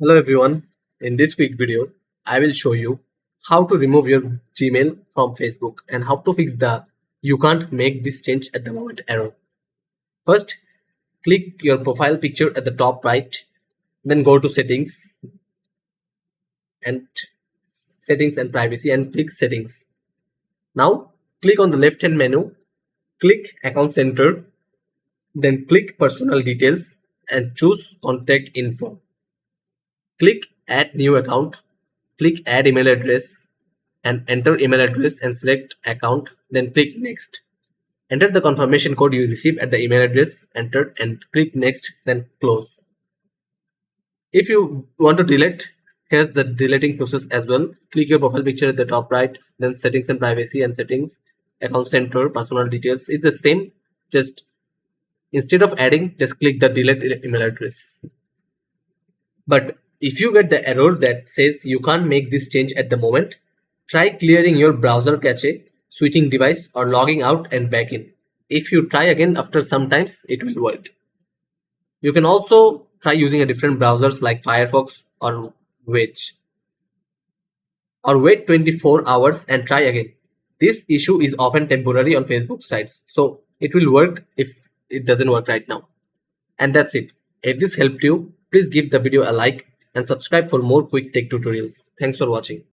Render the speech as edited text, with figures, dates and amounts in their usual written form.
Hello everyone. In this quick video, I will show you how to remove your Gmail from Facebook and how to fix the "you can't make this change at the moment" error. First, click your profile picture at the top right, then go to and settings and privacy and click settings. Now, click on the left hand menu, click account center, then click personal details and choose contact info. Click add new account, click add email address and enter email address and select account, then click next. Enter the confirmation code you receive at the email address entered and click next, then close. If you want to delete, here's the deleting process as well. Click your profile picture at the top right, then settings and privacy and settings, account center, personal details. It's the same, just instead of adding, just click the delete email address. But if you get the error that says you can't make this change at the moment, try clearing your browser cache, switching device or logging out and back in. If you try again after some times, it will work. You can also try using a different browsers like Firefox or Edge. Or wait 24 hours and try again. This issue is often temporary on Facebook sites, so it will work if it doesn't work right now. And that's it. If this helped you, please give the video a like and subscribe for more quick tech tutorials. Thanks for watching.